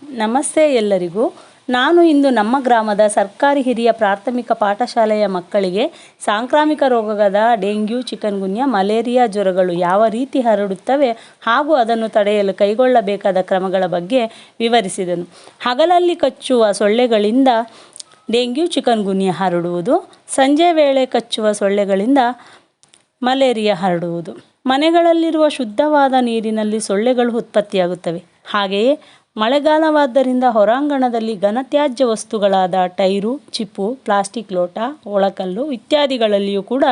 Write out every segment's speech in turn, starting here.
ನಮಸ್ತೆ ಎಲ್ಲರಿಗೂ. ನಾನು ಇಂದು ನಮ್ಮ ಗ್ರಾಮದ ಸರ್ಕಾರಿ ಹಿರಿಯ ಪ್ರಾಥಮಿಕ ಪಾಠಶಾಲೆಯ ಮಕ್ಕಳಿಗೆ ಸಾಂಕ್ರಾಮಿಕ ರೋಗದ ಡೆಂಗ್ಯೂ, ಚಿಕನ್ಗುನ್ಯಾ, ಮಲೇರಿಯಾ ಜ್ವರಗಳು ಯಾವ ರೀತಿ ಹರಡುತ್ತವೆ ಹಾಗೂ ಅದನ್ನು ತಡೆಯಲು ಕೈಗೊಳ್ಳಬೇಕಾದ ಕ್ರಮಗಳ ಬಗ್ಗೆ ವಿವರಿಸಿದನು. ಹಗಲಲ್ಲಿ ಕಚ್ಚುವ ಸೊಳ್ಳೆಗಳಿಂದ ಡೆಂಗ್ಯೂ, ಚಿಕನ್ಗುನ್ಯಾ ಹರಡುವುದು. ಸಂಜೆ ವೇಳೆ ಕಚ್ಚುವ ಸೊಳ್ಳೆಗಳಿಂದ ಮಲೇರಿಯಾ ಹರಡುವುದು. ಮನೆಗಳಲ್ಲಿರುವ ಶುದ್ಧವಾದ ನೀರಿನಲ್ಲಿ ಸೊಳ್ಳೆಗಳು ಉತ್ಪತ್ತಿಯಾಗುತ್ತವೆ. ಹಾಗೆಯೇ ಮಳೆಗಾಲವಾದ್ದರಿಂದ ಹೊರಾಂಗಣದಲ್ಲಿ ಘನತ್ಯಾಜ್ಯ ವಸ್ತುಗಳಾದ ಟೈರು, ಚಿಪ್ಪು, ಪ್ಲಾಸ್ಟಿಕ್ ಲೋಟ, ಒಳಕಲ್ಲು ಇತ್ಯಾದಿಗಳಲ್ಲಿಯೂ ಕೂಡ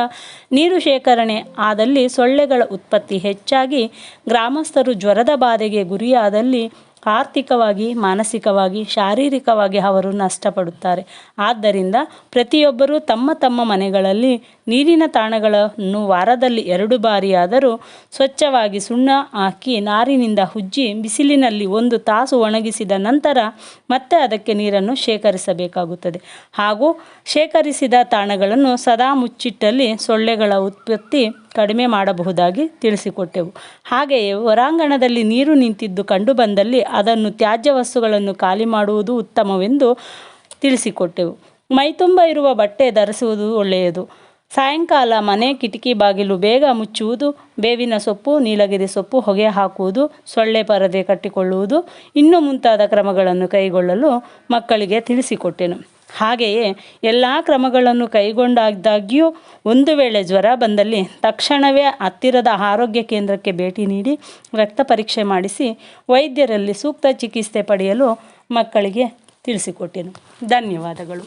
ನೀರು ಶೇಖರಣೆ ಆದಲ್ಲಿ ಸೊಳ್ಳೆಗಳ ಉತ್ಪತ್ತಿ ಹೆಚ್ಚಾಗಿ ಗ್ರಾಮಸ್ಥರು ಜ್ವರದ ಬಾಧೆಗೆ ಗುರಿಯಾದಲ್ಲಿ ಆರ್ಥಿಕವಾಗಿ, ಮಾನಸಿಕವಾಗಿ, ಶಾರೀರಿಕವಾಗಿ ಅವರು ನಷ್ಟಪಡುತ್ತಾರೆ. ಆದ್ದರಿಂದ ಪ್ರತಿಯೊಬ್ಬರೂ ತಮ್ಮ ತಮ್ಮ ಮನೆಗಳಲ್ಲಿ ನೀರಿನ ತಾಣಗಳನ್ನು ವಾರದಲ್ಲಿ 2 ಬಾರಿಯಾದರೂ ಸ್ವಚ್ಛವಾಗಿ ಸುಣ್ಣ ಹಾಕಿ ನಾರಿನಿಂದ ಉಜ್ಜಿ ಬಿಸಿಲಿನಲ್ಲಿ 1 ತಾಸು ಒಣಗಿಸಿದ ನಂತರ ಮತ್ತೆ ಅದಕ್ಕೆ ನೀರನ್ನು ಶೇಖರಿಸಬೇಕಾಗುತ್ತದೆ. ಹಾಗೂ ಶೇಖರಿಸಿದ ತಾಣಗಳನ್ನು ಸದಾ ಮುಚ್ಚಿಟ್ಟಲ್ಲಿ ಸೊಳ್ಳೆಗಳ ಉತ್ಪತ್ತಿ ಕಡಿಮೆ ಮಾಡಬಹುದಾಗಿ ತಿಳಿಸಿಕೊಟ್ಟೆವು. ಹಾಗೆಯೇ ಹೊರಾಂಗಣದಲ್ಲಿ ನೀರು ನಿಂತಿದ್ದು ಕಂಡುಬಂದಲ್ಲಿ ಅದನ್ನು ತ್ಯಾಜ್ಯ ವಸ್ತುಗಳನ್ನು ಖಾಲಿ ಮಾಡುವುದು ಉತ್ತಮವೆಂದು ತಿಳಿಸಿಕೊಟ್ಟೆವು. ಮೈತುಂಬ ಇರುವ ಬಟ್ಟೆ ಧರಿಸುವುದು ಒಳ್ಳೆಯದು. ಸಾಯಂಕಾಲ ಮನೆ ಕಿಟಕಿ ಬಾಗಿಲು ಬೇಗ ಮುಚ್ಚುವುದು, ಬೇವಿನ ಸೊಪ್ಪು, ನೀಲಗಿರಿ ಸೊಪ್ಪು ಹೊಗೆ ಹಾಕುವುದು, ಸೊಳ್ಳೆ ಪರದೆ ಕಟ್ಟಿಕೊಳ್ಳುವುದು ಇನ್ನೂ ಮುಂತಾದ ಕ್ರಮಗಳನ್ನು ಕೈಗೊಳ್ಳಲು ಮಕ್ಕಳಿಗೆ ತಿಳಿಸಿಕೊಟ್ಟೆನು. ಹಾಗೆಯೇ ಎಲ್ಲ ಕ್ರಮಗಳನ್ನು ಕೈಗೊಂಡಾಗ್ಯೂ ಒಂದು ವೇಳೆ ಜ್ವರ ಬಂದಲ್ಲಿ ತಕ್ಷಣವೇ ಹತ್ತಿರದ ಆರೋಗ್ಯ ಕೇಂದ್ರಕ್ಕೆ ಭೇಟಿ ನೀಡಿ ರಕ್ತ ಪರೀಕ್ಷೆ ಮಾಡಿಸಿ ವೈದ್ಯರಲ್ಲಿ ಸೂಕ್ತ ಚಿಕಿತ್ಸೆ ಪಡೆಯಲು ಮಕ್ಕಳಿಗೆ ತಿಳಿಸಿಕೊಟ್ಟೆನು. ಧನ್ಯವಾದಗಳು.